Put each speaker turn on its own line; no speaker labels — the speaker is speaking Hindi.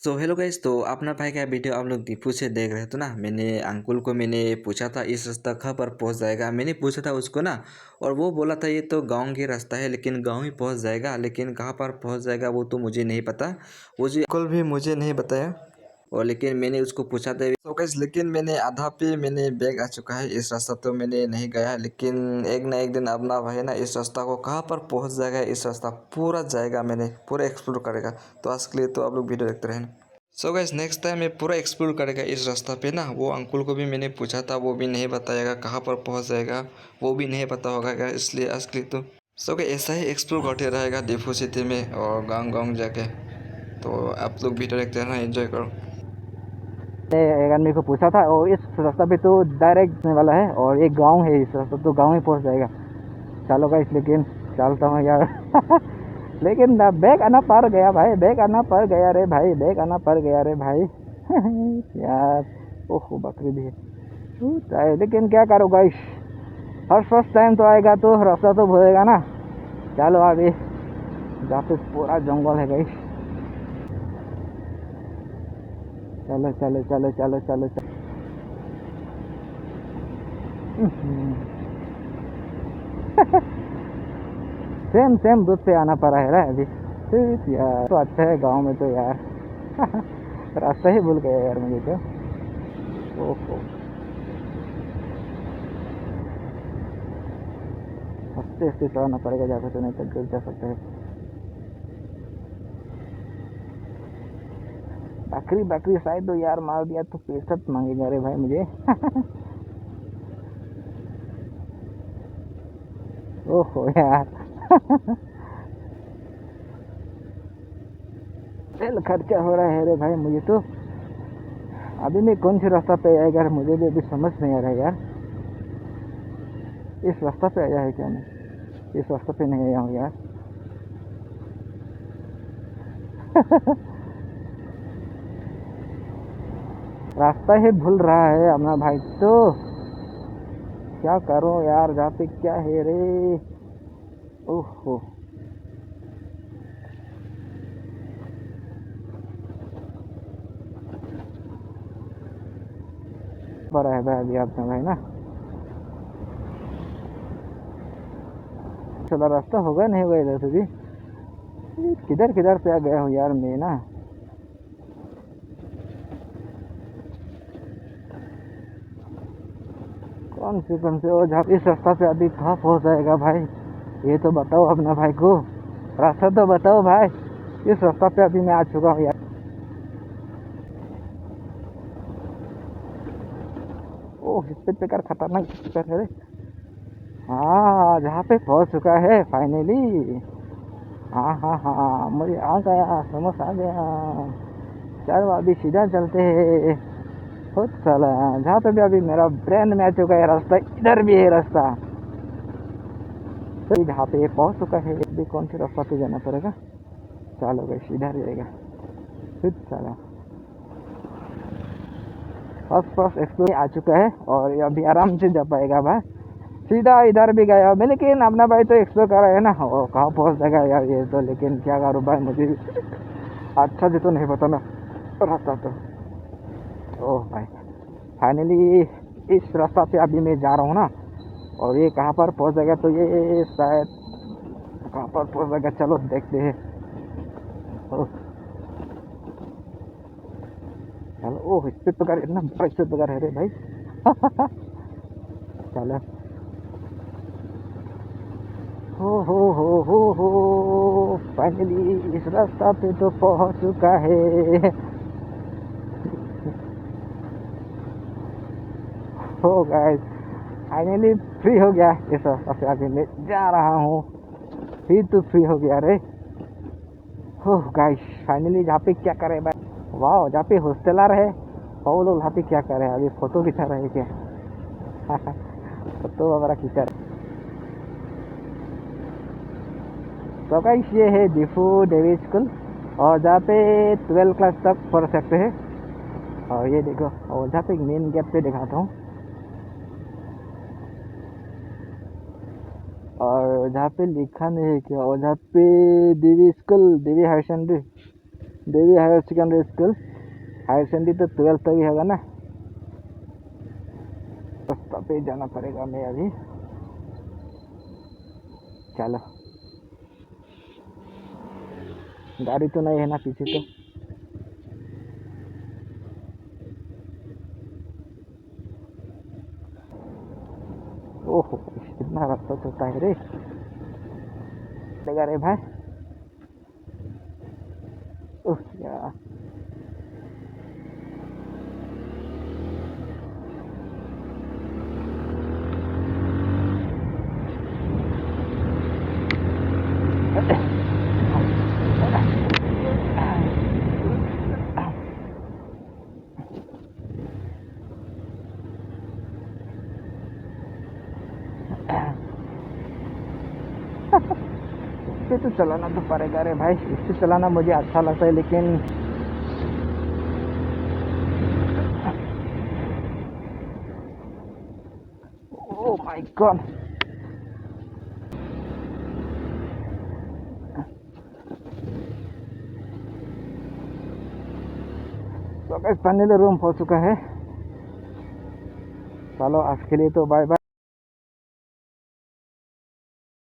सो हेलो गाइस, तो अपना भाई का वीडियो आप लोग दीपू से देख रहे थे ना। मैंने अंकुल को पूछा था इस रास्ता कहाँ पर पहुंच जाएगा। मैंने पूछा था उसको ना, और वो बोला था ये तो गांव की रास्ता है, लेकिन गांव ही पहुंच जाएगा, लेकिन कहाँ पर पहुंच जाएगा वो तो मुझे नहीं पता। वो जी अंकुल भी मुझे नहीं बताया। और लेकिन मैंने उसको पूछा था तो गाइस, लेकिन मैंने आधा पे बैग आ चुका है। इस रास्ता तो मैंने नहीं गया, लेकिन एक ना एक दिन अपना भाई ना इस रास्ता को कहाँ पर पहुंच जाएगा, इस रास्ता पूरा जाएगा, मैंने पूरा एक्सप्लोर करेगा। तो आज के लिए तो आप लोग वीडियो देखते रहें। सो गाइस, नेक्स्ट टाइम मैं पूरा एक्सप्लोर करेगा इस रास्ता पे ना। वो अंकुल को भी मैंने पूछा था, वो भी नहीं बताएगा कहाँ पर पहुंच जाएगा, वो भी नहीं पता होगा क्या, इसलिए आज के लिए तो सो गाइस ऐसा ही एक्सप्लोर करते रहेगा डिफू सिटी में और गाँव गाँव जाके। तो आप लोग वीडियो देखते रहना, एंजॉय करो।
एक आदमी को पूछा था और इस रास्ता पे तो डायरेक्ट जाने वाला है और एक गांव है, इस रास्ता तो गांव ही पहुंच जाएगा। चलो गाइस, लेकिन चलता हूँ यार। लेकिन बैग आना पड़ गया भाई, बैग आना पड़ गया रे भाई, बैग आना पड़ गया रे भाई। यार, ओहो बकरी भी है, लेकिन क्या करो गाइस, हर फर्स्ट टाइम तो आएगा तो रास्ता तो भूलेगा ना। चलो अभी जहाँ पे पूरा जंगल है गाइस। चलो चलो चलो चलो चलो चलो। सेम सेम दूध पे आना पड़ा है ना अभी। यार तो अच्छा है गांव में तो यार। रास्ता ही भूल गया यार मुझे तो। ओहो, हंसते हंसते चलाना पड़ेगा जाकर, तो नहीं तो गिर जा सकते हैं। बकरी बकरी शायद तो यार मार दिया तो 65 मांगेगा रे भाई मुझे। ओहो यार। तेल खर्चा हो रहा है रे भाई मुझे तो। अभी मैं कौन से रास्ता पे आया यार, मुझे भी अभी समझ नहीं आ रहा है यार। इस रास्ता पे आया है क्या मैं? इस रास्ते पे नहीं आया हूँ यार। रास्ता ही भूल रहा है अपना भाई तो। क्या करूं यार, जहाँ पे क्या है रे। ओहो, बड़ा है भाई अभी अपना भाई ना। चला रास्ता होगा नहीं होगा इधर से भी। किधर किधर से आ गया हूँ यार मैं ना। कौन से और जहाँ इस रास्ता पे अभी कहाँ पहुँच जाएगा भाई, ये तो बताओ अपना भाई को। रास्ता तो बताओ भाई। इस रास्ता पे अभी मैं आ चुका हूँ यार। ओह, स्पीड ब्रेकर खतरनाक स्पीड है रे। हाँ, जहाँ पे पहुँच चुका है फाइनली। हाँ हाँ हाँ, मुझे आ गया, समझ आ गया। चलो अभी सीधा चलते हैं। बहुत साला, जहाँ पे भी अभी मेरा ब्रेन में आ चुका है रास्ता, इधर भी है रास्ता। तो जहाँ पे पहुँच चुका है, अभी कौन से रास्ता पे जाना पड़ेगा। चलो भाई इधर जाएगा फिर साला। फर्स्ट फर्स्ट एक्सप्लोर आ चुका है और अभी आराम से जा पाएगा भाई। सीधा इधर भी गया मैं, लेकिन अपना भाई तो एक्सप्लोर कर रहा है ना, और कहाँ पहुँच जाएगा यार ये तो। लेकिन क्या करूँ भाई, मुझे अच्छा से तो नहीं पता ना रास्ता तो। ओह भाई, फाइनली इस रास्ता पे अभी मैं जा रहा हूँ ना, और ये कहाँ पर पहुँच जाएगा, तो ये शायद कहाँ पर पहुँच जाएगा, चलो देखते हैं। ओह, चलो। ओह, स्पीड ब्रेकर, इतना बड़ा स्पीड ब्रेकर है रे भाई। चलो। हो फाइनली इस रास्ता पे तो पहुँच चुका है। हो गाइस, फाइनली फ्री हो गया इस रास्ता से, अभी मैं जा रहा हूँ। फिर तो फ्री हो गया रे। हो गाइस, फाइनली जहाँ पे क्या करे भाई, वाह, जहाँ पे हॉस्टलर है वो लोग वहाँ पे क्या कर रहे हैं, अभी फोटो खिंचा रहे हैं क्या। फोटो वगैरह खिंचा रहे। तो गाइस, ये है डिफू देवी स्कूल, और जहाँ पे 12 क्लास तक पढ़ सकते हैं। और ये देखो, और जहाँ पे मेन गेट पे दिखाता हूँ, और जहाँ पे लिखा नहीं है क्या, और जहाँ पे Devi school, Devi higher secondary Devi higher secondary school. Higher secondary तो 12th तक ही होगा ना। रास्ता पे जाना पड़ेगा मैं अभी। चलो, गाड़ी तो नहीं है ना पीछे तो। ओहो, कितना रास्ता चलता है रे। रे भाई। ओह यार, इससे तो चलाना तो पड़ेगा रे भाई। इससे चलाना मुझे अच्छा लगता है, लेकिन ओह माय गॉड। तो गाइस फाइनली रूम पहुंच चुका है। चलो आज के लिए तो बाय बाय।